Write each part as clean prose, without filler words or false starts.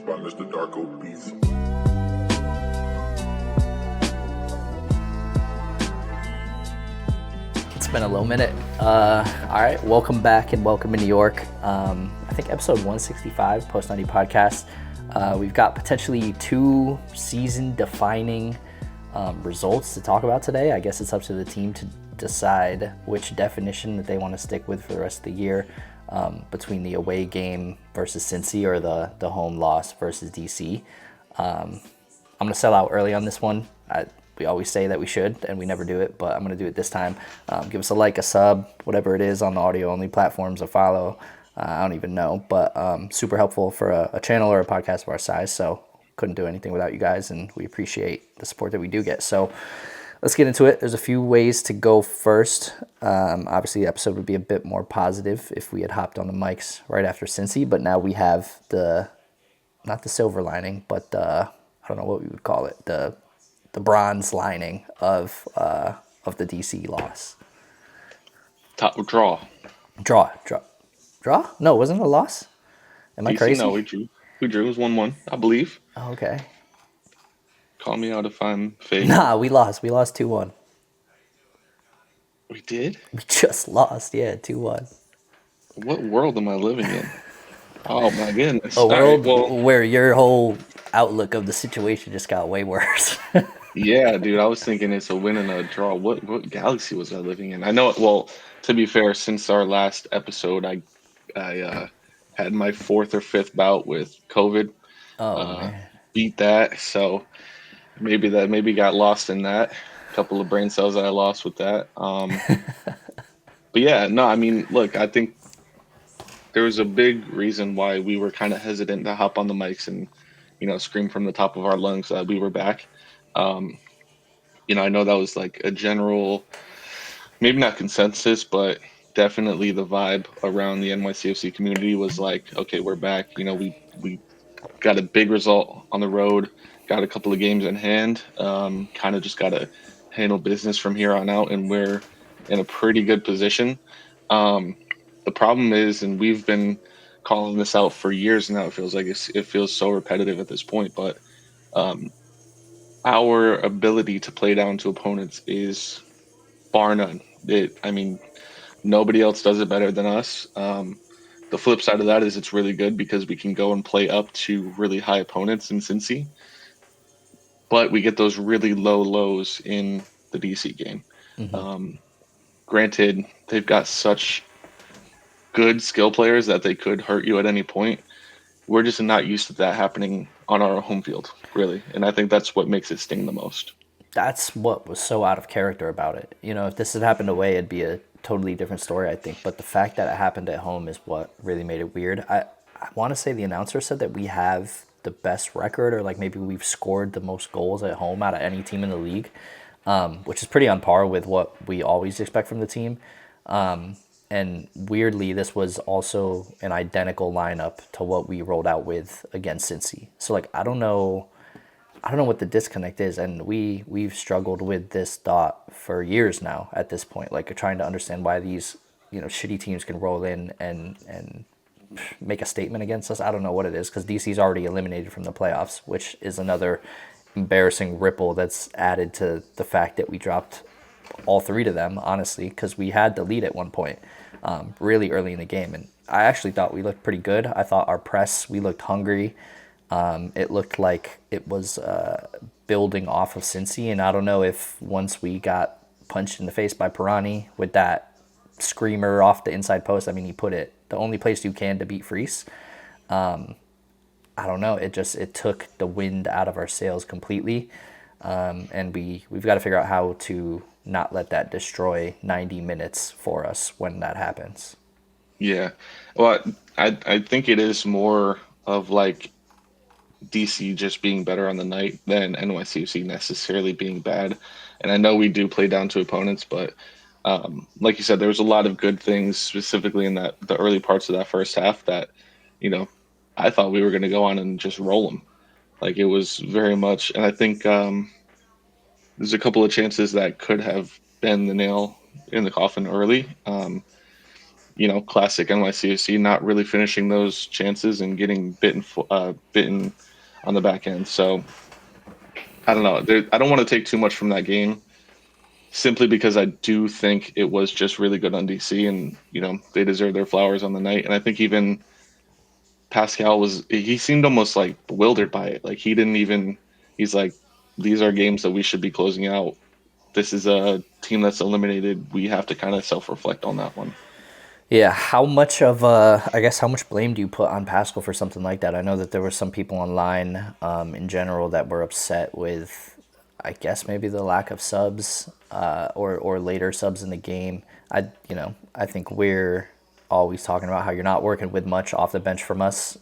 by Mr. Darko Beats. It's been a little minute. All right, welcome back and welcome in New York. I think episode 165, Post 90 Podcast. We've got potentially two season-defining results to talk about today. I guess it's up to the team to decide which definition that they want to stick with for the rest of the year, between the away game versus Cincy or the home loss versus DC. I'm going to sell out early on this one. We always say that we should, and we never do it, but I'm going to do it this time. Give us a like, a sub, whatever it is on the audio-only platforms, a follow. I don't even know, but super helpful for a channel or a podcast of our size, so couldn't do anything without you guys, and we appreciate the support that we do get. So let's get into it. There's a few ways to go first. Obviously, the episode would be a bit more positive if we had hopped on the mics right after Cincy, but now we have not the silver lining, but I don't know what we would call it, the bronze lining of the DC loss. Draw. No, wasn't it a loss? Am I DC, crazy? No, we drew. We drew. It was 1-1, I believe. Oh, okay. Call me out if I'm fake. Nah, we lost. We lost 2-1. We did? We just lost, yeah, 2-1. What world am I living in? Oh, my goodness. A world All right, well, where your whole outlook of the situation just got way worse. yeah, dude, I was thinking it's a win and a draw. What galaxy was I living in? I know, well, to be fair, since our last episode, I had my fourth or fifth bout with COVID. Man. Beat that, so maybe got lost in that. A couple of brain cells that I lost with that. But yeah, no, I mean, look, I think there was a big reason why we were kind of hesitant to hop on the mics and, scream from the top of our lungs that we were back. I know that was like a general, maybe not consensus, but definitely the vibe around the NYCFC community was like, okay, we're back. We got a big result on the road, got a couple of games in hand, kind of just got to handle business from here on out, and we're in a pretty good position. The problem is, and we've been calling this out for years now, it feels like it feels so repetitive at this point, but our ability to play down to opponents is bar none. Nobody else does it better than us. The flip side of that is it's really good because we can go and play up to really high opponents in Cincy, but we get those really low lows in the DC game. Mm-hmm. Granted, they've got such good skill players that they could hurt you at any point. We're just not used to that happening on our home field, really. And I think that's what makes it sting the most. That's what was so out of character about it. If this had happened away, it'd be a totally different story, I think. But the fact that it happened at home is what really made it weird. I want to say the announcer said that we have the best record, or like maybe we've scored the most goals at home out of any team in the league, which is pretty on par with what we always expect from the team. And weirdly, this was also an identical lineup to what we rolled out with against Cincy. So like, I don't know what the disconnect is, and we've struggled with this thought for years now at this point, like trying to understand why these shitty teams can roll in and make a statement against us. I don't know what it is, because DC's already eliminated from the playoffs, which is another embarrassing ripple that's added to the fact that we dropped all three to them, honestly, because we had the lead at one point really early in the game, and I actually thought we looked pretty good. I thought our press, we looked hungry. It looked like it was building off of Cincy, and I don't know if once we got punched in the face by Pirani with that screamer off the inside post, I mean, he put it the only place you can to beat Freese. I don't know. It took the wind out of our sails completely, and we've got to figure out how to not let that destroy 90 minutes for us when that happens. Yeah, well, I think it is more of like DC just being better on the night than NYCFC necessarily being bad. And I know we do play down to opponents, but like you said, there was a lot of good things specifically in the early parts of that first half that, I thought we were going to go on and just roll them. Like, it was very much, and I think there's a couple of chances that could have been the nail in the coffin early. classic NYCFC, not really finishing those chances and getting bitten on the back end. So I don't know. I don't want to take too much from that game simply because I do think it was just really good on DC, and they deserve their flowers on the night. And I think even Pascal he seemed almost like bewildered by it. Like he didn't even he's like, these are games that we should be closing out. This is a team that's eliminated. We have to kind of self-reflect on that one. Yeah, how much of I guess how much blame do you put on Pascal for something like that? I know that there were some people online, in general, that were upset with, I guess, maybe the lack of subs, or later subs in the game. I think we're always talking about how you're not working with much off the bench from us.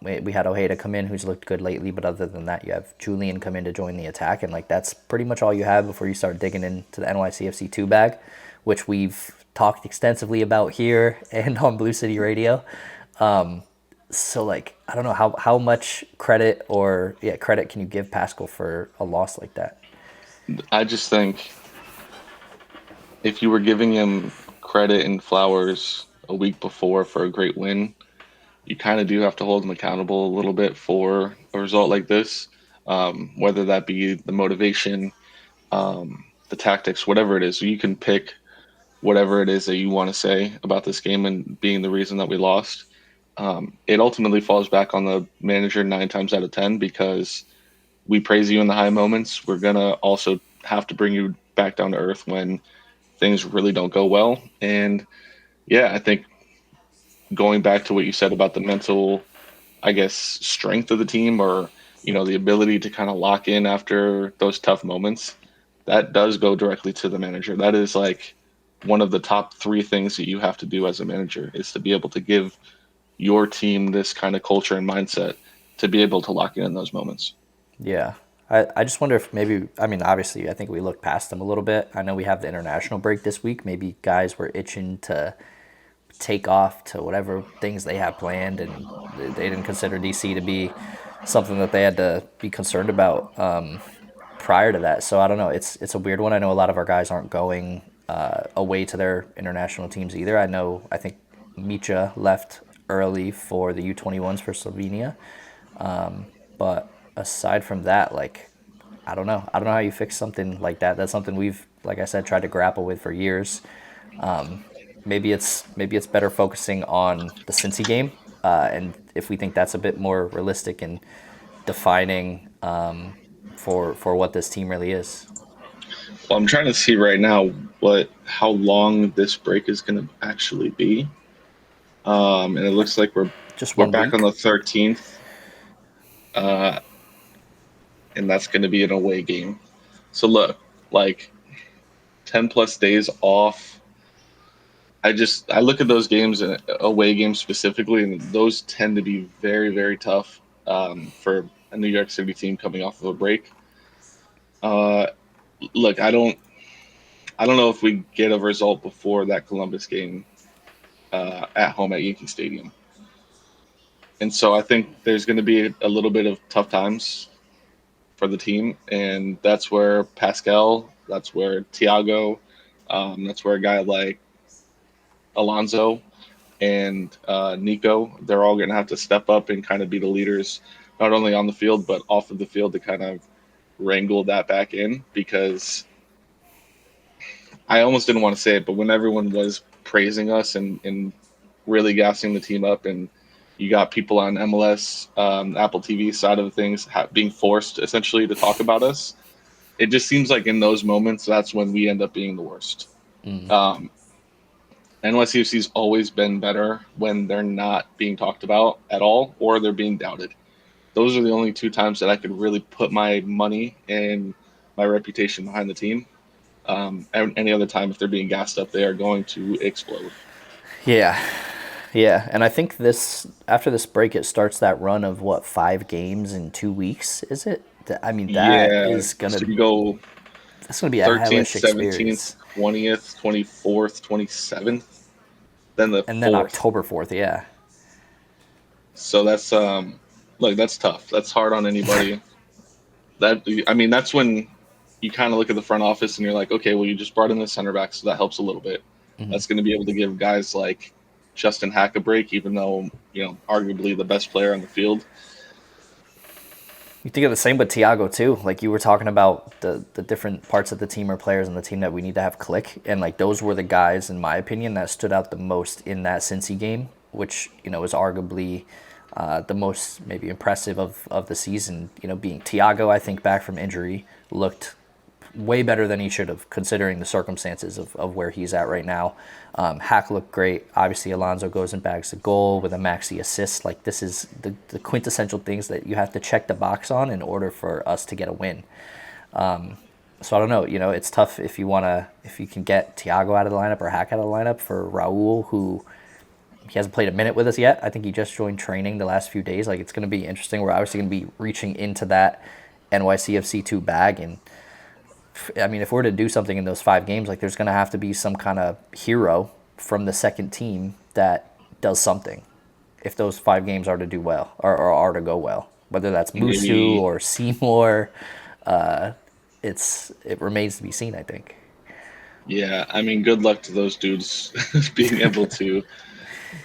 We had Ojeda come in, who's looked good lately, but other than that, you have Julian come in to join the attack, and like that's pretty much all you have before you start digging into the NYCFC two bag, which we've talked extensively about here and on Blue City Radio. So like I don't know how much credit credit can you give Pascal for a loss like that? I just think if you were giving him credit and flowers a week before for a great win, you kind of do have to hold him accountable a little bit for a result like this, whether that be the motivation, the tactics, whatever it is. You can pick whatever it is that you want to say about this game and being the reason that we lost. It ultimately falls back on the manager 9 times out of 10 because we praise you in the high moments. We're going to also have to bring you back down to earth when things really don't go well. And yeah, I think going back to what you said about the mental, I guess, strength of the team, or, the ability to kind of lock in after those tough moments, that does go directly to the manager. That is like one of the top three things that you have to do as a manager, is to be able to give your team this kind of culture and mindset to be able to lock in those moments. Yeah. I just wonder if maybe, I mean, obviously, I think we looked past them a little bit. I know we have the international break this week. Maybe guys were itching to take off to whatever things they have planned, and they didn't consider DC to be something that they had to be concerned about, prior to that. So I don't know. It's a weird one. I know a lot of our guys aren't going away to their international teams either. I think Micha left early for the U21s for Slovenia. But aside from that, like, I don't know. I don't know how you fix something like that. That's something we've, like I said, tried to grapple with for years. Maybe it's better focusing on the Cincy game, and if we think that's a bit more realistic and defining, for what this team really is. Well, I'm trying to see right now how long this break is going to actually be. And it looks like we're Just we're one back on week. the 13th, uh, and that's going to be an away game. So look, like 10 plus days off. I look at those games and away games specifically, and those tend to be very, very tough, for a New York City team coming off of a break. Uh, Look, I don't know if we get a result before that Columbus game, at home at Yankee Stadium. And so I think there's going to be a little bit of tough times for the team, and that's where Pascal, that's where Thiago, that's where a guy like Alonso and Nico, they're all going to have to step up and kind of be the leaders, not only on the field but off of the field, to kind of wrangle that back in. Because I almost didn't want to say it, but when everyone was praising us and really gassing the team up, and you got people on MLS, Apple TV side of things, being forced essentially to talk about us, it just seems like in those moments, that's when we end up being the worst. Um, NYCFC's always been better when they're not being talked about at all, or they're being doubted. Those are the only two times that I could really put my money and my reputation behind the team. Any other time, if they're being gassed up, they are going to explode. Yeah, yeah, and I think this after this break, it starts that run of what, 5 games in 2 weeks. Is it? I mean, Yeah, so you go that's gonna be a 13th, hellish 17th, experience. 20th, 24th, 27th, then the And then 4th. October 4th, yeah. So that's look, that's tough. That's hard on anybody. That's when you kind of look at the front office and you're like, okay, well, you just brought in the center back, so that helps a little bit. That's going to be able to give guys like Justin Hack a break, even though arguably the best player on the field. You think of the same with Tiago too. Like you were talking about the different parts of the team or players in the team that we need to have click, and like those were the guys, in my opinion, that stood out the most in that Cincy game, which is arguably the most maybe impressive of the season. Being Tiago, I think back from injury, looked way better than he should have, considering the circumstances of where he's at right now. Hack looked great. Obviously, Alonso goes and bags the goal with a maxi assist. Like, this is the quintessential things that you have to check the box on in order for us to get a win. So I don't know. It's tough if you can get Thiago out of the lineup or Hack out of the lineup for Raul, who he hasn't played a minute with us yet. I think he just joined training the last few days. Like, it's going to be interesting. We're obviously going to be reaching into that NYCFC 2 bag, and I mean, if we're to do something in those 5 games, like there's going to have to be some kind of hero from the second team that does something. If those 5 games are to do well or are to go well, whether that's Musu or Seymour, it remains to be seen, I think. Yeah, I mean, good luck to those dudes being able to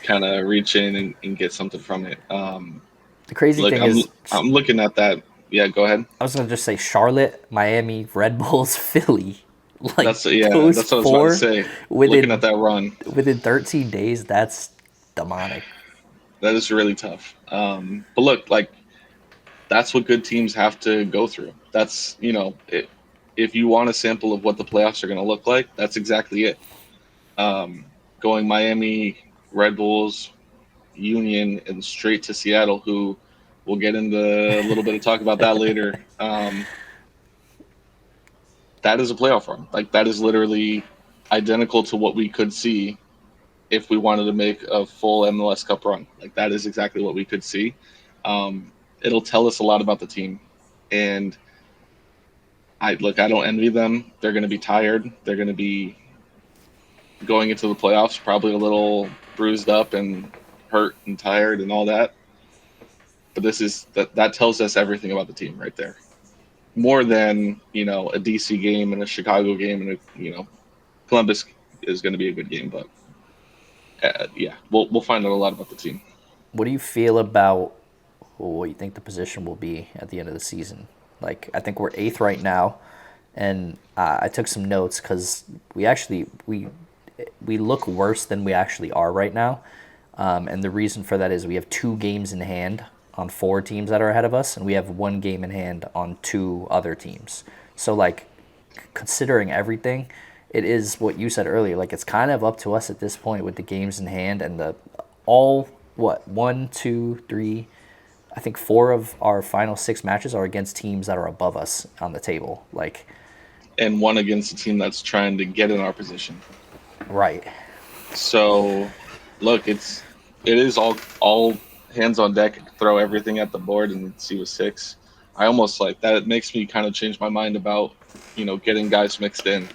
kind of reach in and get something from it. The crazy thing is, I'm looking at that. Yeah, go ahead. I was gonna just say Charlotte, Miami, Red Bulls, Philly. Like that's what I was about to say. Looking at that run within 13 days, that's demonic. That is really tough. But look, like that's what good teams have to go through. That's if you want a sample of what the playoffs are going to look like, that's exactly it. Going Miami, Red Bulls, Union, and straight to Seattle, who we'll get into a little bit of talk about that later. That is a playoff run. Like, that is literally identical to what we could see if we wanted to make a full MLS Cup run. Like, that is exactly what we could see. It'll tell us a lot about the team. And I don't envy them. They're going to be tired. They're going to be going into the playoffs probably a little bruised up and hurt and tired and all that. But that tells us everything about the team right there. More than, a DC game and a Chicago game, and Columbus is going to be a good game, but we'll find out a lot about the team. What do you feel about what you think the position will be at the end of the season? Like, I think we're 8th right now, and I took some notes because we look worse than we actually are right now, and the reason for that is we have 2 games in hand on 4 teams that are ahead of us, and we have 1 game in hand on 2 other teams. So, like, considering everything, it is what you said earlier. Like, it's kind of up to us at this point with the games in hand and one, two, three, I think 4 of our final 6 matches are against teams that are above us on the table. Like, and 1 against a team that's trying to get in our position. Right. So, look, it is all hands on deck, throw everything at the board and see what sticks. I almost like that. It makes me kind of change my mind about, getting guys mixed in.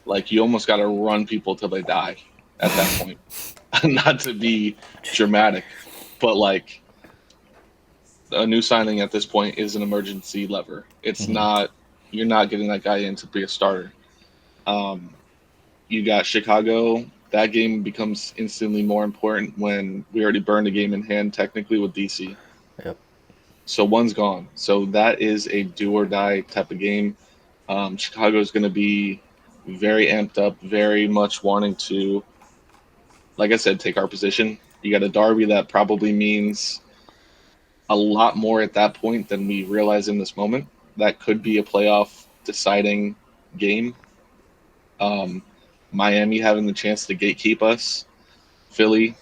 Like, you almost got to run people till they die at that point. Not to be dramatic, but like a new signing at this point is an emergency lever. It's not, you're not getting that guy in to be a starter. You got Chicago. That game becomes instantly more important when we already burned a game in hand, technically, with DC. Yep. So 1's gone. So that is a do or die type of game. Chicago is going to be very amped up, very much wanting to, like I said, take our position. You got a derby that probably means a lot more at that point than we realize in this moment. That could be a playoff deciding game. Miami having the chance to gatekeep us, Philly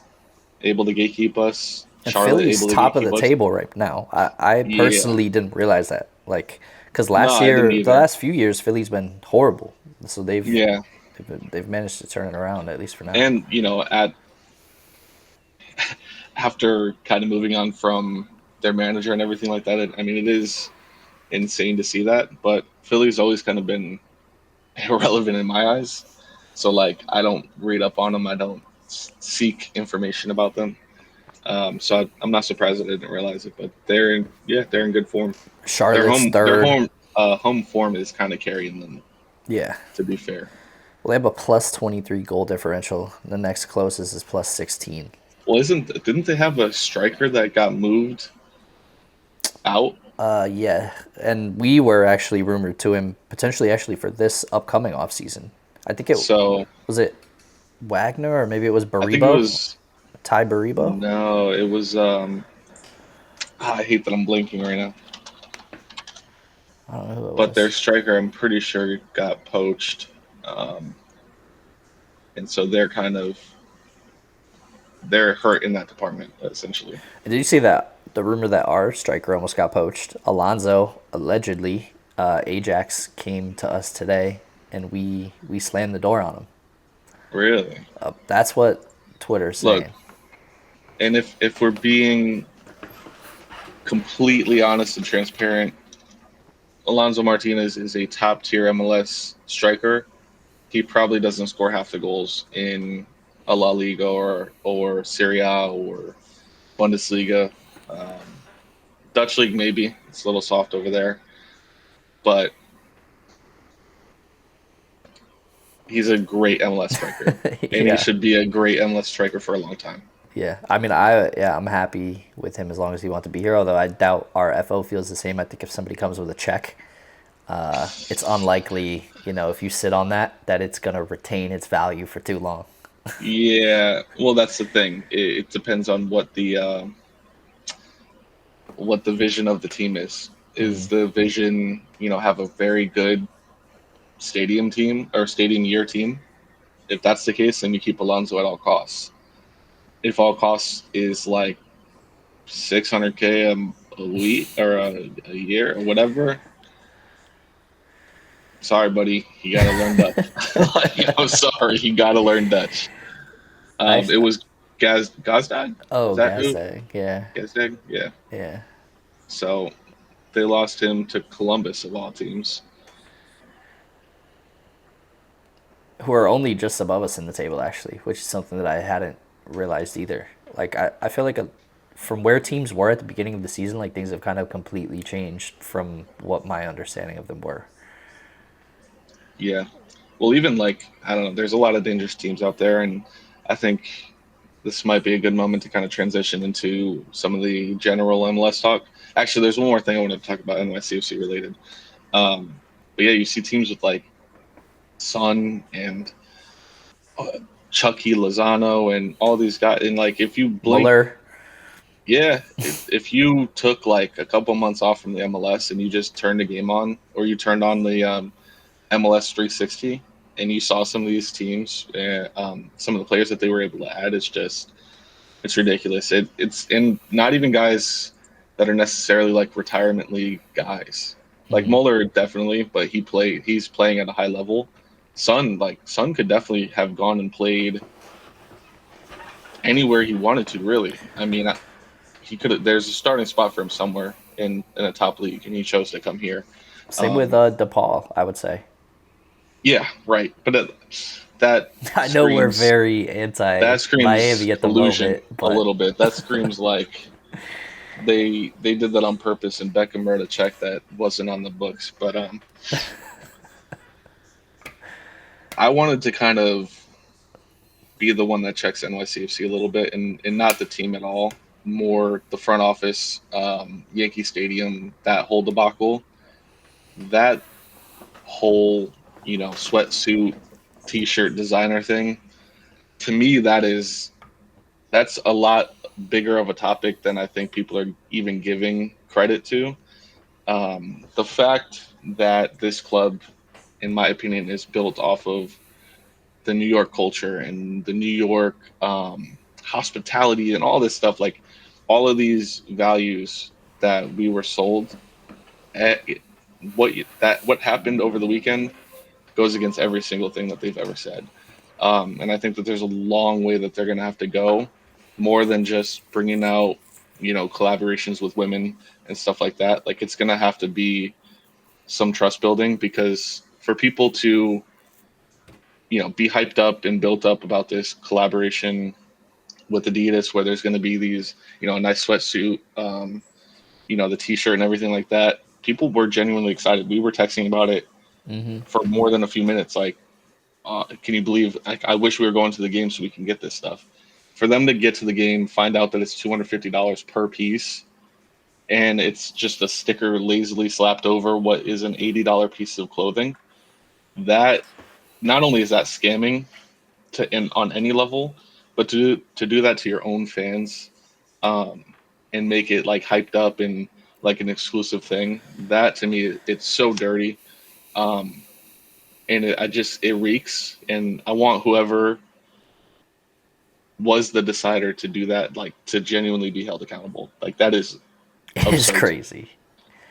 able to gatekeep us, and Charlotte Philly's able to top of the gatekeep us. table right now. I personally didn't realize that. Like, because the last few years, Philly's been horrible. So they've managed to turn it around, at least for now. And after kind of moving on from their manager and everything like that, I mean, it is insane to see that. But Philly's always kind of been irrelevant in my eyes. So, like, I don't read up on them. I don't seek information about them. So I'm not surprised that I didn't realize it. But they're in good form. Charlotte's third. Their home form is kind of carrying them. Yeah. To be fair. Well, they have a plus 23 goal differential. The next closest is plus 16. Well, isn't didn't they have a striker that got moved out? Yeah, and we were actually rumored to him potentially actually for this upcoming offseason. I think it So was it Wagner or maybe it was I think it Baribo, was Ty Baribo. no, it was I hate that I'm blinking right now. I don't know who it But their was. striker, I'm pretty sure, got poached, um, and so they're hurt in that department essentially. And did you see that the rumor that our striker almost got poached? Alonzo allegedly, Ajax came to us today, and we slammed the door on him. Really? That's what Twitter's Look, saying. and if we're being completely honest and transparent, Alonso Martinez is a top tier MLS striker. He probably doesn't score half the goals in a La Liga or Serie A or Bundesliga. Um, Dutch league maybe it's a little soft over there, but he's a great MLS striker, and he Yeah, should be a great MLS striker for a long time. yeah. I mean, I'm happy with him as long as he wants to be here. Although I doubt our FO feels the same. I think if somebody comes with a check, it's unlikely, if you sit on that it's gonna retain its value for too long. Yeah, well, that's the thing. It depends on what the vision of the team is. Is the vision, have a very good stadium team or stadium year team? If that's the case, then you keep Alonso at all costs. If all costs is like 600K a week or a year or whatever, sorry, buddy, you got to learn Dutch. Like, I'm sorry, you got to learn Dutch. I It was Gazdag. Is Oh, that who? Gazdag, yeah, Gazdag. Yeah. yeah. So they lost him to Columbus of all teams. Who are only just above us in the table actually, which is something that I hadn't realized either. Like I feel like from where teams were at the beginning of the season, like things have kind of completely changed from what my understanding of them were. Yeah. Well, even like I don't know, there's a lot of dangerous teams out there, and I think this might be a good moment to kind of transition into some of the general MLS talk. Actually, there's one more thing I want to talk about NYCFC related. But yeah, you see teams with like Son and uh, Chucky Lozano and all these guys, and like if you blink, Muller, yeah, if you took like a couple months off from the MLS and you just turned the game on, or you turned on the MLS 360 and you saw some of these teams, some of the players that they were able to add, it's ridiculous. It's and not even guys that are necessarily like retirement league guys. Like Muller definitely, but he's playing at a high level. Son could definitely have gone and played anywhere he wanted to. Really, I mean, he could have. There's a starting spot for him somewhere in a top league, and he chose to come here. same with Um, DePaul, I would say. yeah, right. But that I know we're screams very anti that screams Miami at the collusion moment, a but little bit. That screams like they did that on purpose, and Beckham wrote a check that wasn't on the books. But I wanted to kind of be the one that checks NYCFC a little bit, and not the team at all. More the front office, Yankee Stadium, that whole debacle, that whole sweatsuit, t-shirt designer thing. To me, that's a lot bigger of a topic than I think people are even giving credit to. The fact that this club, in my opinion, is built off of the New York culture and the New York hospitality and all this stuff, like all of these values that we were sold. At, what happened over the weekend goes against every single thing that they've ever said. And I think that there's a long way that they're going to have to go, more than just bringing out, collaborations with women and stuff like that. Like it's going to have to be some trust building, because for people to, be hyped up and built up about this collaboration with Adidas, where there's going to be these, a nice sweatsuit, the T-shirt and everything like that. People were genuinely excited. We were texting about it for more than a few minutes. Like can you believe? I wish we were going to the game so we can get this stuff. For them to get to the game, find out that it's $250 per piece, and it's just a sticker lazily slapped over what is an $80 piece of clothing. That not only is that scamming on any level, but to do that to your own fans, um, and make it like hyped up and like an exclusive thing. That to me, it's so dirty. Um, and it reeks. And I want whoever was the decider to do that, like to genuinely be held accountable. Like that is It is absurd to me. crazy.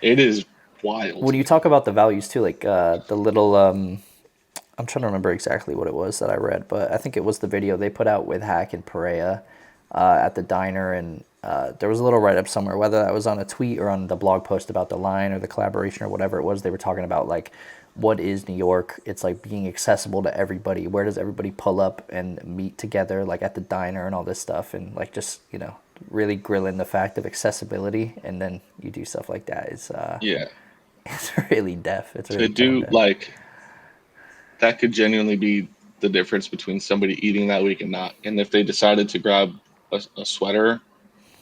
It is wild When to you me. talk about the values too, like the little I'm trying to remember exactly what it was that I read, but I think it was the video they put out with Hack and Perea at the diner, and there was a little write up somewhere, whether that was on a tweet or on the blog post about the line or the collaboration or whatever it was. They were talking about like what is New York? It's like being accessible to everybody. Where does everybody pull up and meet together, like at the diner and all this stuff, and like just really grilling the fact of accessibility, and then you do stuff like that. It's Yeah, it's really deaf. It's to really tone do deaf. like that could genuinely be the difference between somebody eating that week and not. And if they decided to grab a sweater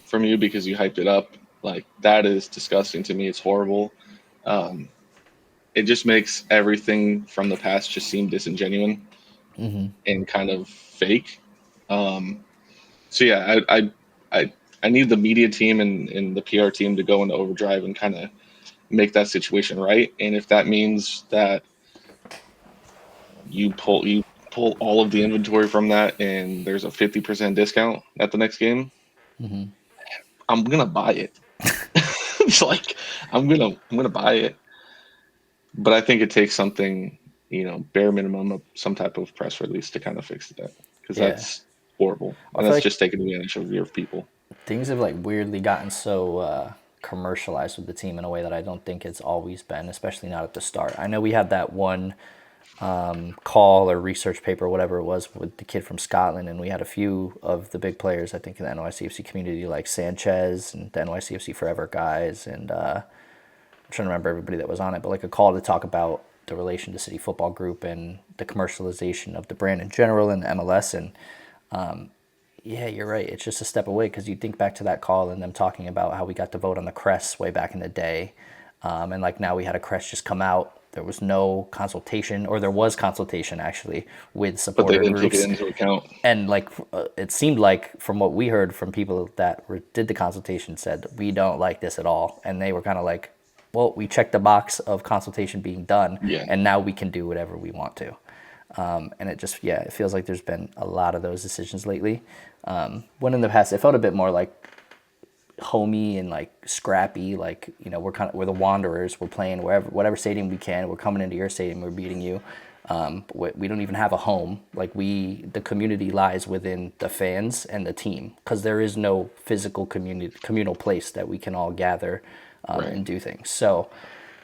from you because you hyped it up, like that is disgusting to me. It's horrible. Um, it just makes everything from the past just seem disingenuous and kind of fake. Um, so yeah, I need the media team and the PR team to go into overdrive and kind of make that situation right. And if that means that you pull all of the inventory from that and there's a 50% discount at the next game, I'm gonna buy it. It's like I'm gonna buy it. But I think it takes something, bare minimum of some type of press release to kind of fix that, because Yeah, that's horrible I and feel that's like just taking advantage of your people. things have like weirdly gotten so commercialized with the team in a way that I don't think it's always been, especially not at the start. I know we had that one call or research paper, whatever it was, with the kid from Scotland, and we had a few of the big players, I think, in the NYCFC community, like Sanchez and the NYCFC Forever guys, and I'm trying to remember everybody that was on it, but like a call to talk about the relation to City Football Group and the commercialization of the brand in general and the MLS. And yeah, you're right. It's just a step away, because you think back to that call and them talking about how we got to vote on the crests way back in the day. And like now we had a crest just come out. There was no consultation, or there was consultation actually with But they supporter didn't take it groups. into account. And like it seemed like from what we heard from people that did the consultation said, we don't like this at all. And they were kind of like, well, we checked the box of consultation being done, Yeah. and now we can do whatever we want to. And it just, yeah, it feels like there's been a lot of those decisions lately. When in the past, it felt a bit more like homey and like scrappy. Like, we're the Wanderers. We're playing wherever, whatever stadium we can. We're coming into your stadium. We're beating you. We don't even have a home. Like the community lies within the fans and the team, because there is no physical communal place that we can all gather Right. and do things. So,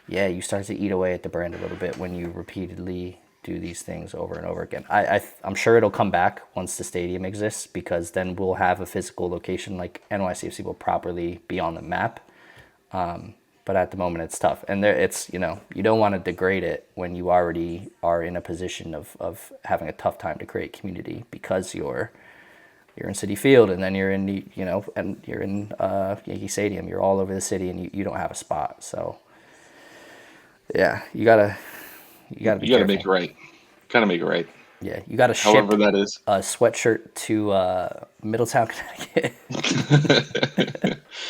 yeah, you start to eat away at the brand a little bit when you repeatedly do these things over and over again. I'm sure it'll come back once the stadium exists, because then we'll have a physical location. Like NYCFC will properly be on the map. But at the moment, it's tough, and it's you don't want to degrade it when you already are in a position of having a tough time to create community, because you're in City Field, and then you're in and you're in Yankee Stadium. You're all over the city, and you don't have a spot. So yeah, you gotta be You got to make careful. it right. Kind of make it right. Yeah, you gotta ship However that is. a sweatshirt to Middletown, Connecticut.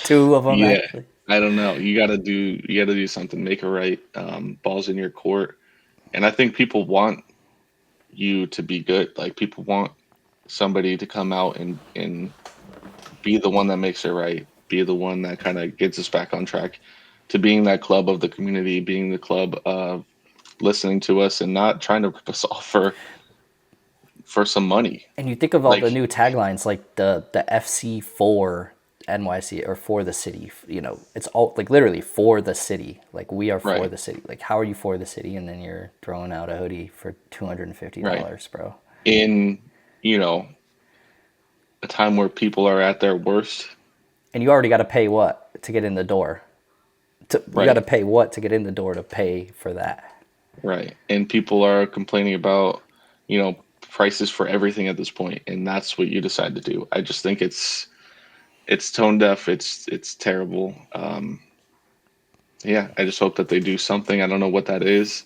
Two of them Yeah. actually. I don't know. You got to do something. Make it right. Balls in your court. And I think people want you to be good. Like people want somebody to come out and be the one that makes it right. Be the one that kind of gets us back on track to being that club of the community, being the club of listening to us and not trying to rip us off for some money. And you think of all the Like new taglines, like the FC for NYC, or for the city. It's all like literally for the city. Like we are for right, the city. Like how are you for the city? And then you're throwing out a hoodie for right. $250, bro. In, you know, a time where people are at their worst. And you already got to pay what to get in the door. You got to Right, pay what to get in the door to pay for that. right. And people are complaining about prices for everything at this point, and that's what you decide to do. I just think it's tone deaf. It's terrible. Yeah, I just hope that they do something. I don't know what that is,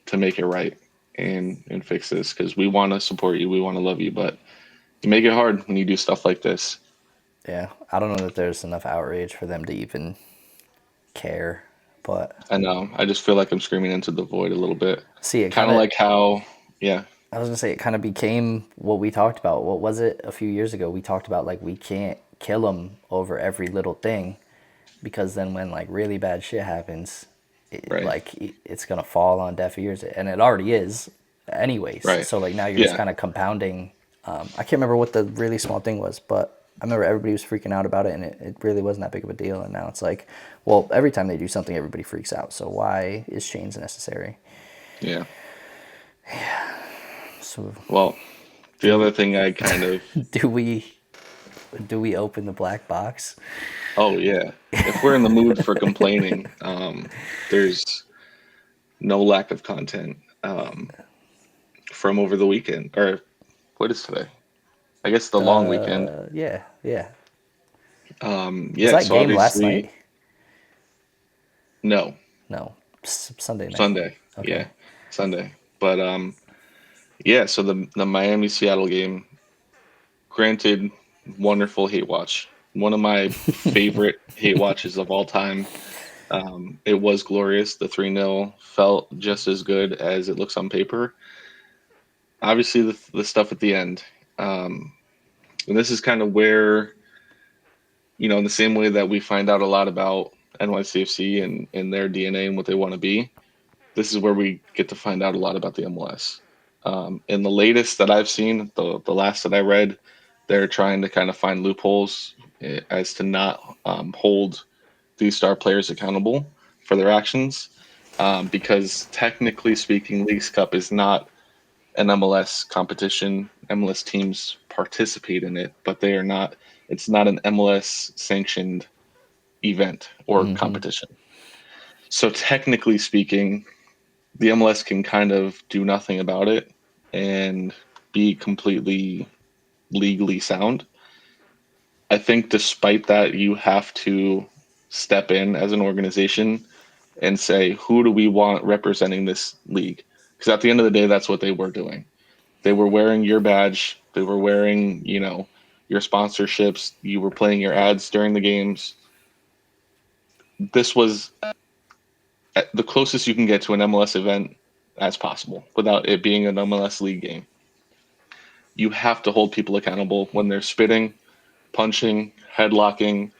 to make it right and fix this, because we want to support you, we want to love you, but you make it hard when you do stuff like this. Yeah, I don't know that there's enough outrage for them to even care, but I know. I just feel like I'm screaming into the void a little bit. see, it Kind kind of of. like how, yeah, I was gonna say it kind of became what we talked about. What was it a few years ago? We talked about like we can't kill them over every little thing, because then when like really bad shit happens, right, it's gonna fall on deaf ears, and it already is, anyways. right, So like now you're just yeah, kind of compounding. I can't remember what the really small thing was, but I remember everybody was freaking out about it, and it really wasn't that big of a deal. And now it's like, well, every time they do something, everybody freaks out. So why is change necessary? yeah. So Well, the do other thing I kind of, do we do we open the black box? oh yeah, if we're in the mood for complaining, there's no lack of content, from over the weekend, or what is today? I guess the long weekend. Yeah, yeah. Was Yeah, that so game last obviously, night? no, No, Sunday night. Sunday. Okay. Yeah, Sunday. But yeah, so the Miami Seattle game, granted, wonderful hate watch. One of my favorite hate watches of all time. It was glorious. The 3-0 felt just as good as it looks on paper. Obviously, the stuff at the end. Um, and this is kind of where, in the same way that we find out a lot about NYCFC and their DNA and what they want to be, this is where we get to find out a lot about the MLS. In the latest that I've seen, the last that I read, they're trying to kind of find loopholes, as to not, hold these star players accountable for their actions, because technically speaking, Leagues Cup is not an MLS competition. MLS teams participate in it, but they are not. It's not an MLS sanctioned event or competition. So technically speaking, the MLS can kind of do nothing about it and be completely legally sound. I think despite that, you have to step in as an organization and say, who do we want representing this league? Because at the end of the day, that's what they were doing. They were wearing your badge, they were wearing, your sponsorships, you were playing your ads during the games. This was the closest you can get to an MLS event as possible without it being an MLS league game. You have to hold people accountable when they're spitting, punching, headlocking,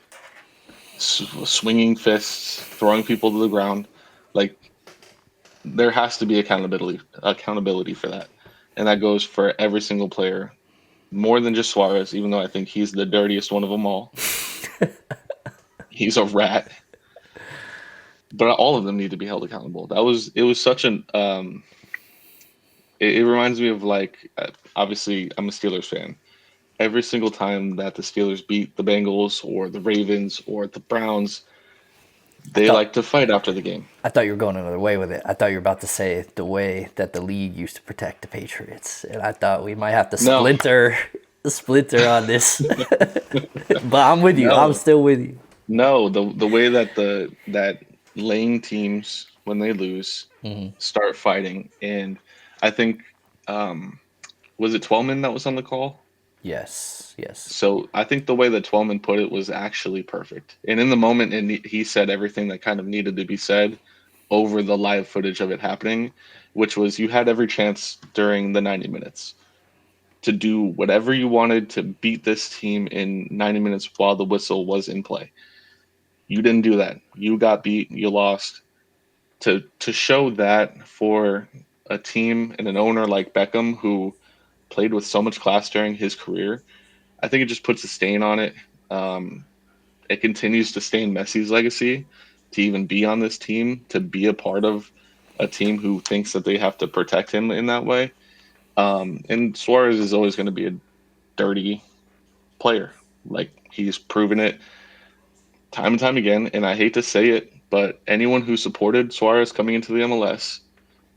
swinging fists, throwing people to the ground. Like, there has to be accountability for that, and that goes for every single player, more than just Suarez. Even though I think he's the dirtiest one of them all, he's a rat. But all of them need to be held accountable. It was such an it reminds me of, like, obviously I'm a Steelers fan. Every single time that the Steelers beat the Bengals or the Ravens or the Browns, I they thought like to fight after the game. I thought you were going another way with it. I thought you were about to say the way that the league used to protect the Patriots, and I thought we might have to No, splinter on this. But I'm with you. I'm no, still with you. no. The way that that lane teams, when they lose, start fighting, and I think, um, was it Twelman that was on the call? Yes, yes. So I think the way that Twelman put it was actually perfect. And in the moment, and he said everything that kind of needed to be said over the live footage of it happening, which was, you had every chance during the 90 minutes to do whatever you wanted to beat this team in 90 minutes while the whistle was in play. You didn't do that. You got beat. You lost. To show that for a team and an owner like Beckham, who played with so much class during his career, I think it just puts a stain on it. Um, it continues to stain Messi's legacy to even be on this team, to be a part of a team who thinks that they have to protect him in that way. And Suarez is always going to be a dirty player. Like, he's proven it time and time again. And I hate to say it, but anyone who supported Suarez coming into the MLS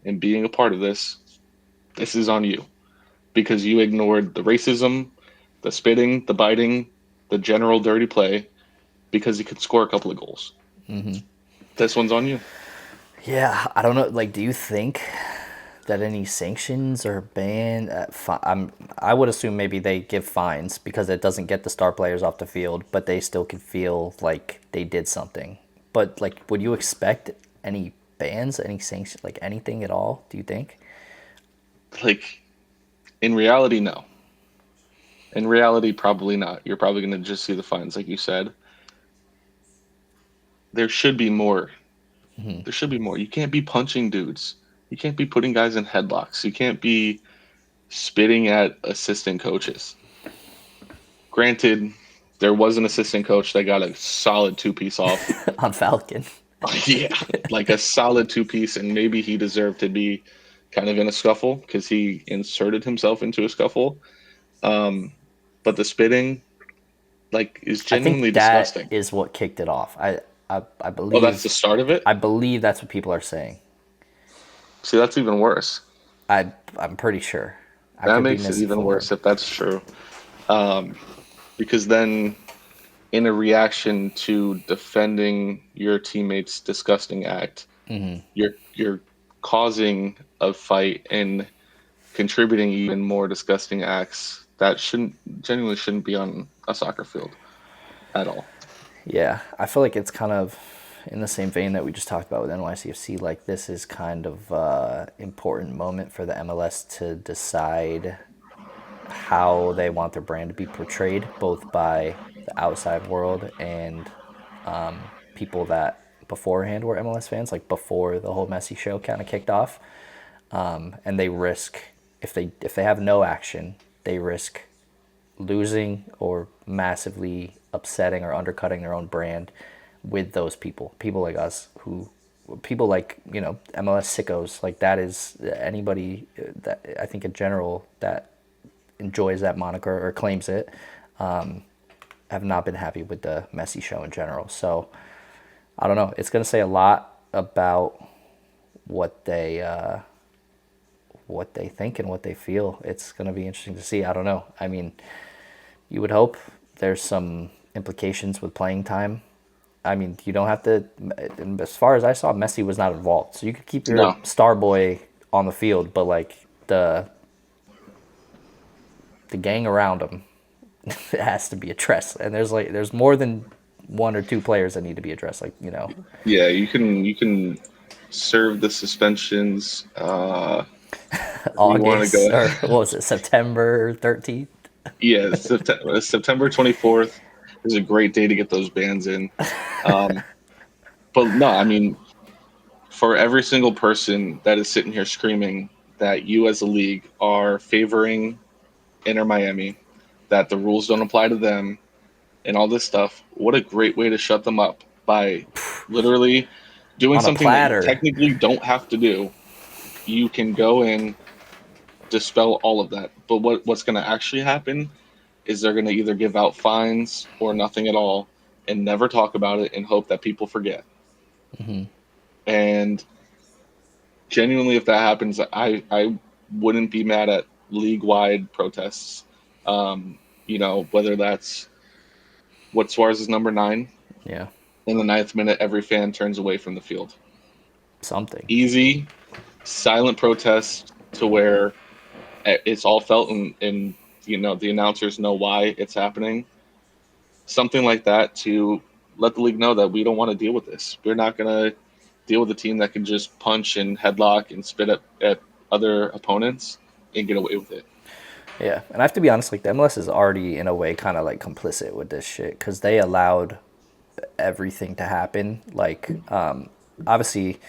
and being a part of this, this is on you because you ignored the racism, the spitting, the biting, the general dirty play because he could score a couple of goals. This one's on you. Yeah, I don't know. Like, do you think that any sanctions or ban? I would assume maybe they give fines because it doesn't get the star players off the field, but they still could feel like they did something. But like, would you expect any bans, any sanctions, like anything at all? Do you think? Like in reality, no. In reality, probably not. You're probably going to just see the fines, like you said. There should be more. There should be more. You can't be punching dudes. You can't be putting guys in headlocks. You can't be spitting at assistant coaches. Granted, there was an assistant coach that got a solid two piece off. On Falcon. Yeah, like a solid two piece, and maybe he deserved to be kind of in a scuffle because he inserted himself into a scuffle. Um, but the spitting, like, is I think genuinely that disgusting. is what kicked it off. I Oh, that's the believe start of it? I believe that's what people are saying. See, that's even worse. I'm pretty sure. I That could be makes it even misinformed. worse if that's true. Because then, in a reaction to defending your teammate's disgusting act, you're causing a fight and contributing even more disgusting acts that shouldn't be on a soccer field at all. Yeah, I feel like it's kind of in the same vein that we just talked about with NYCFC. Like this is kind of important moment for the MLS to decide how they want their brand to be portrayed, both by the outside world and people that beforehand were MLS fans, like before the whole Messi show kind of kicked off. And they risk if they have no action, they risk losing or massively upsetting or undercutting their own brand with those people like us who people like MLS sickos, like that is anybody that I think in general that enjoys that moniker or claims it, have not been happy with the Messi show in general. So I don't know. It's going to say a lot about what they think and what they feel. It's going to be interesting to see. I don't know. I mean, you would hope there's some implications with playing time. I mean, you don't have to. As far as I saw, Messi was not involved, so you could keep your No, star boy on the field, but like the gang around him, it has to be addressed. And there's more than one or two players that need to be addressed. Like yeah, you can serve the suspensions. We want to August go. or what was it, September 13th? Yeah, September 24th is a great day to get those bans in. Um, but no, I mean, for every single person that is sitting here screaming that you as a league are favoring Inter Miami, that the rules don't apply to them, and all this stuff, what a great way to shut them up by literally doing On a something that you platter. technically don't have to do. You can go in, dispel all of that. But what's going to actually happen is they're going to either give out fines or nothing at all and never talk about it and hope that people forget. And genuinely, if that happens, I wouldn't be mad at league wide protests. Whether that's what Suarez is number 9 Yeah, in the ninth minute, every fan turns away from the field. something. Easy, silent protest to where it's all felt and the announcers know why it's happening. Something like that to let the league know that we don't want to deal with this. We're not going to deal with a team that can just punch and headlock and spit at other opponents and get away with it. Yeah, and I have to be honest, like the MLS is already in a way kind of like complicit with this shit because they allowed everything to happen. Like, obviously,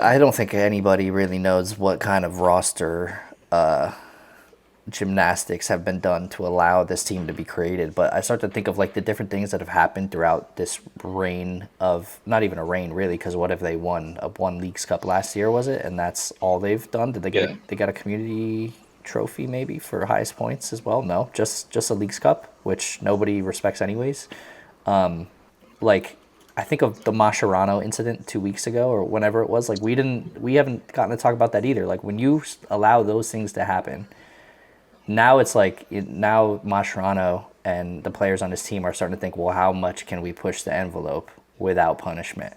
I don't think anybody really knows what kind of roster gymnastics have been done to allow this team to be created. But I start to think of like the different things that have happened throughout this reign of not even a reign really, because what if they won a one Leagues Cup last year, was it? And that's all they've done. Did they get Yeah. they got a community trophy maybe for highest points as well? No, just a Leagues Cup, which nobody respects anyways. Like I think of the Mascherano incident 2 weeks ago or whenever it was. Like we haven't gotten to talk about that either. Like when you allow those things to happen, now it's like now Mascherano and the players on his team are starting to think, well, how much can we push the envelope without punishment?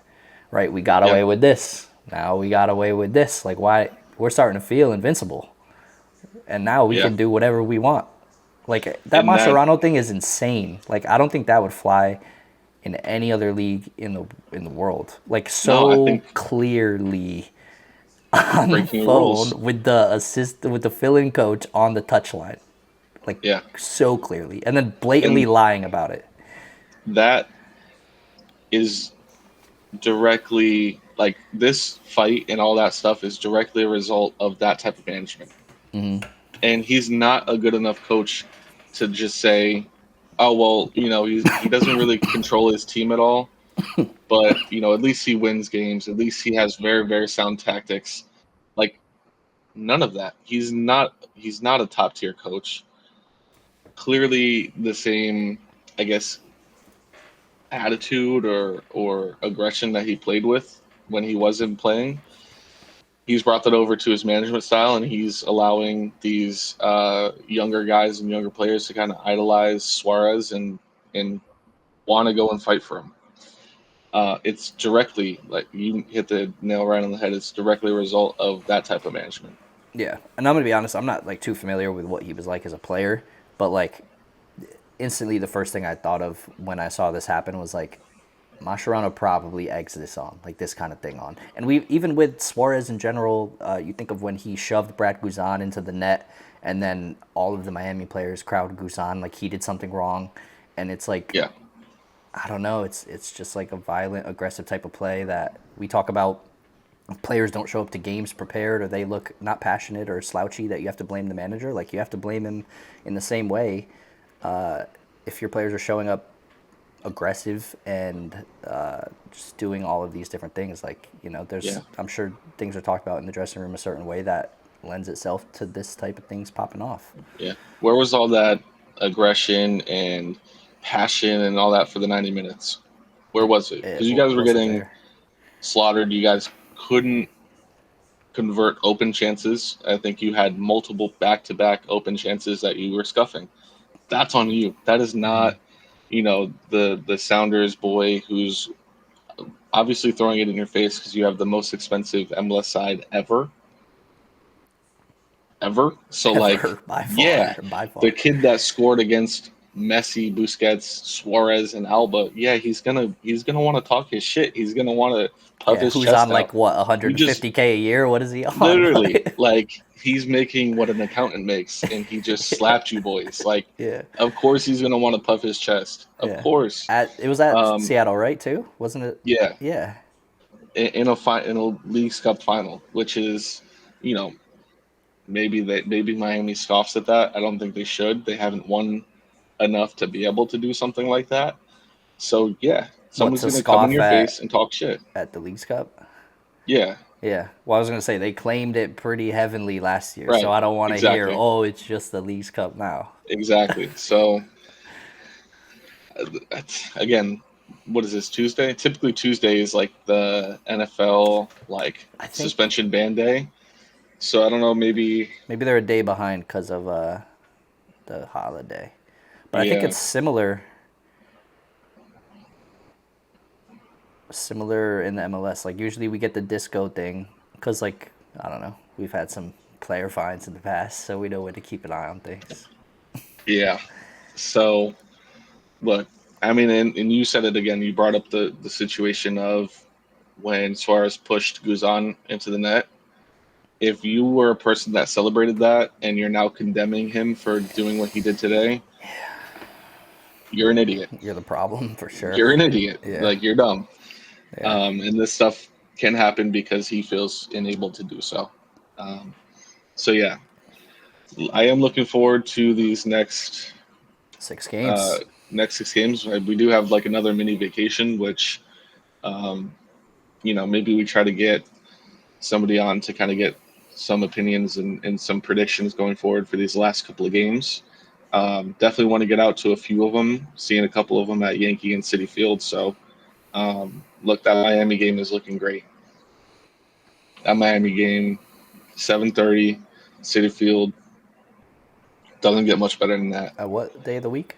Right? We got Yeah, away with this. Now we got away with this. Like why we're starting to feel invincible, and now we yeah, can do whatever we want. Like that and that Mascherano thing is insane. Like I don't think that would fly in any other league in the world. Like no, I so think clearly on the breaking the rules. phone with the fill-in coach on the touchline, like Yeah, so clearly, and then blatantly and lying about it. that is directly like this fight and all that stuff is directly a result of that type of management. And he's not a good enough coach to just say, "Oh well, he doesn't really control his team at all, but at least he wins games. At least he has very very sound tactics." Like none of that. He's not a top tier coach. Clearly the same, I guess, attitude or aggression that he played with when he wasn't playing. He's brought that over to his management style, and he's allowing these younger guys and younger players to kind of idolize Suarez and want to go and fight for him. It's directly, like you hit the nail right on the head. It's directly a result of that type of management. Yeah, and I'm gonna be honest. I'm not like too familiar with what he was like as a player, but like instantly the first thing I thought of when I saw this happen was like Mascherano probably eggs this on, like this kind of thing on. And we even with Suarez in general, you think of when he shoved Brad Guzan into the net, and then all of the Miami players crowd Guzan like he did something wrong, and it's like Yeah, I don't know, it's just like a violent, aggressive type of play that we talk about. If players don't show up to games prepared or they look not passionate or slouchy, that you have to blame the manager. Like you have to blame him in the same way. If your players are showing up aggressive and just doing all of these different things. Like, there's, yeah, I'm sure things are talked about in the dressing room a certain way that lends itself to this type of things popping off. yeah. Where was all that aggression and passion and all that for the 90 minutes? Where was it? It Because you guys were wasn't getting there. slaughtered. You guys couldn't convert open chances. I think you had multiple back-to-back open chances that you were scuffing. That's on you. That is not, the Sounders boy who's obviously throwing it in your face because you have the most expensive MLS side ever. So like, Ever, by yeah, far, by the far. kid that scored against Messi, Busquets, Suarez, and Alba, yeah, he's gonna want to talk his shit. He's gonna want to puff Yeah, his who's on chest like out. what, You just 150K a year? What is he on? literally like he's making what an accountant makes, and he just slapped you boys. Like, Yeah, of course he's gonna want to puff his chest. Of yeah. course, It was at um, Seattle, right? Too, wasn't it? yeah, Yeah, in a Leagues Cup final, which is, you know, maybe Miami scoffs at that. I don't think they should. They haven't won enough to be able to do something like that. So yeah, what someone's to gonna come in scoff your face and talk shit. at the League's Cup? Yeah, Yeah. Well, I was gonna say they claimed it pretty heavily last year, so right. I don't want to hear, Exactly. "Oh, it's just the League's Cup now." Exactly. So again, what is this, Tuesday? Typically Tuesday is like the NFL like I think suspension ban day. So I don't know, maybe maybe they're a day behind because of the holiday, but I think yeah, it's similar in the MLS. Like usually we get the disco thing because like I don't know, we've had some player fines in the past, so we know when to keep an eye on things. yeah. So look, I mean, and you said it again. You brought up the situation of when Suarez pushed Guzan into the net. If you were a person that celebrated that and you're now condemning him for doing what he did today, you're an idiot. You're the problem for sure. You're an idiot. Yeah, Like you're dumb. yeah. And this stuff can happen because he feels enabled to do so. Um, so yeah, I am looking forward to these Six uh, games. next 6 games. We do have like another mini vacation, which um, maybe we try to get somebody on to kind of get some opinions and some predictions going forward for these last couple of games. Definitely want to get out to a few of them, seeing a couple of them at Yankee and City Field. So Look, that Miami game is looking great. That Miami game, 7:30, Citi Field, doesn't get much better than that. What day of the week?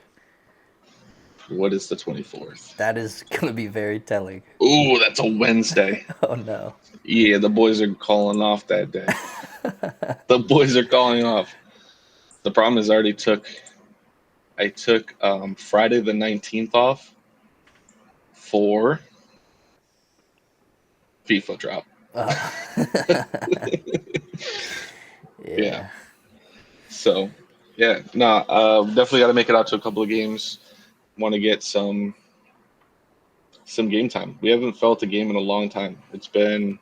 What is the 24th? That is gonna be very telling. Ooh, that's a Wednesday. Oh no. Yeah, the boys are calling off that day. The boys are calling off. The problem is I took Friday the 19th off for FIFA drop. Oh. Yeah. Yeah. So, yeah, nah, definitely got to make it out to a couple of games. Want to get some game time. We haven't felt a game in a long time. It's been,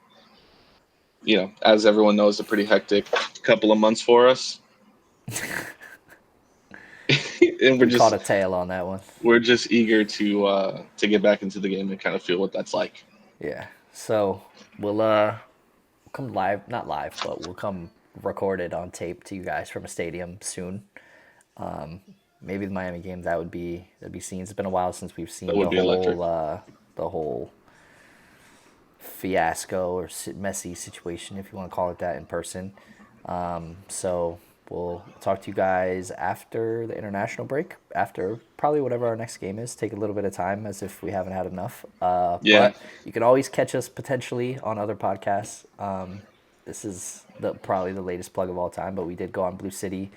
as everyone knows, a pretty hectic couple of months for us, and we're We caught just a tail on that one. we're just eager to get back into the game and kind of feel what that's like. Yeah. So we'll come live, not live, but we'll come recorded on tape to you guys from a stadium soon. Maybe the Miami game that'd be seen. It's been a while since we've That seen would be electric. the whole fiasco or messy situation, if you want to call it that, in person. So we'll talk to you guys after the international break, after probably whatever our next game is. Take a little bit of time, as if we haven't had enough. Yeah, But you can always catch us potentially on other podcasts. This is probably the latest plug of all time, but we did go on Blue City.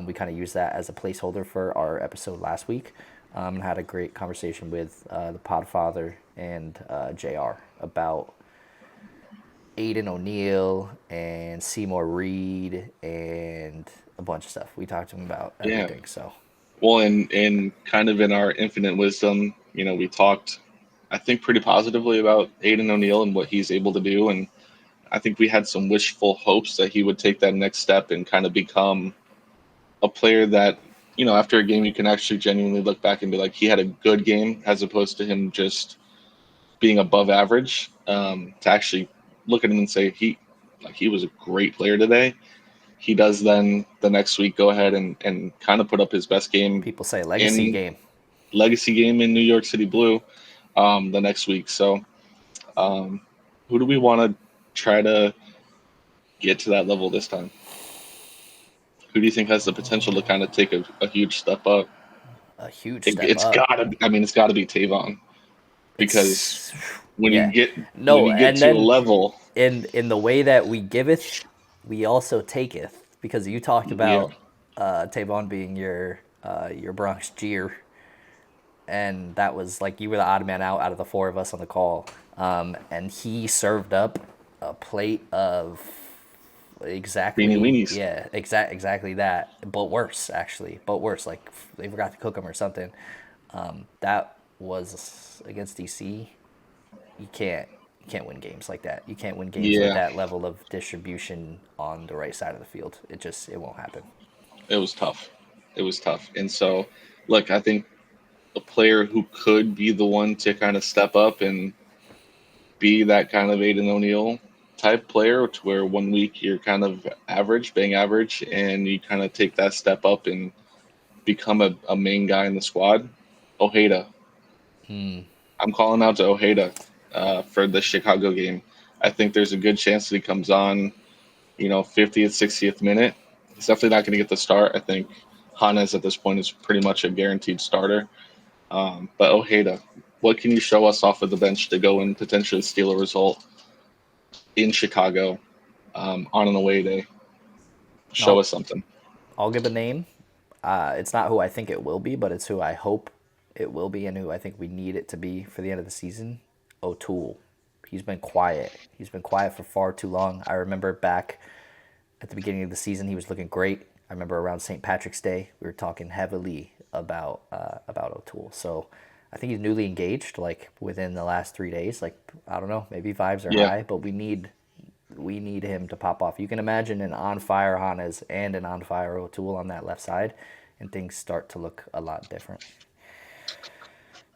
We kind of used that as a placeholder for our episode last week, and had a great conversation with the Podfather and JR about Aiden O'Neill and Seymour Reed and a bunch of stuff. We talked to him about yeah. everything. So Well, and kind of in our infinite wisdom, we talked, I think, pretty positively about Aiden O'Neill and what he's able to do, and I think we had some wishful hopes that he would take that next step and kind of become a player that, after a game you can actually genuinely look back and be like, he had a good game as opposed to him just being above average. To actually look at him and say he was a great player today. He does then the next week go ahead and kind of put up his best game people say legacy in game. legacy game in New York City Blue the next week. So um, who do we want to try to get to that level this time? Who do you think has the potential to kind of take a huge step up? A huge It, step it's up. gotta. I mean, it's got to be Tavon because It's when you yeah. get when No, you get and to a then level, in the way that we giveth, we also taketh. Because you talked yeah, about Tavon being your Bronx Jeer, and that was like you were the odd man out of the four of us on the call. And he served up a plate of beanie exactly, weenies. yeah, exactly that, but worse actually, but worse. Like they forgot to cook them or something. That was against DC. You can't you can't win games like that. You can't win games with Yeah, that level of distribution on the right side of the field. It won't happen. it was tough. It was tough. And so, look, I think a player who could be the one to kind of step up and be that kind of Aiden O'Neill type player, to where one week you're kind of average, bang average, and you kind of take that step up and become a main guy in the squad. Ojeda. I'm calling out to Ojeda for the Chicago game. I think there's a good chance that he comes on, 50th, 60th minute. He's definitely not going to get the start. I think Hannes at this point is pretty much a guaranteed starter. But Ojeda, what can you show us off of the bench to go and potentially steal a result in Chicago on an away day? Show I'll us something. I'll give a name. It's not who I think it will be, but it's who I hope it will be and who I think we need it to be for the end of the season. O'Toole. He's been quiet. He's been quiet for far too long. I remember back at the beginning of the season, he was looking great. I remember around St. Patrick's Day, we were talking heavily about O'Toole. So I think he's newly engaged, like within the last 3 days. Like I don't know, maybe vibes are Yeah, high, but we need him to pop off. You can imagine an on fire Hannes and an on fire O'Toole on that left side, and things start to look a lot different.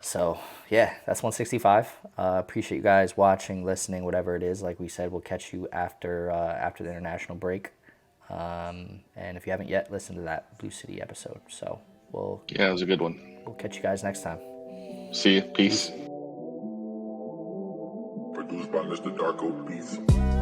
So yeah, that's 165. Appreciate you guys watching, listening, whatever it is. Like we said, we'll catch you after the international break. And if you haven't yet, listen to that Blue City episode. So we'll yeah, it was a good one. we'll catch you guys next time. See you. Peace. Peace. by Mr. Darko Beats.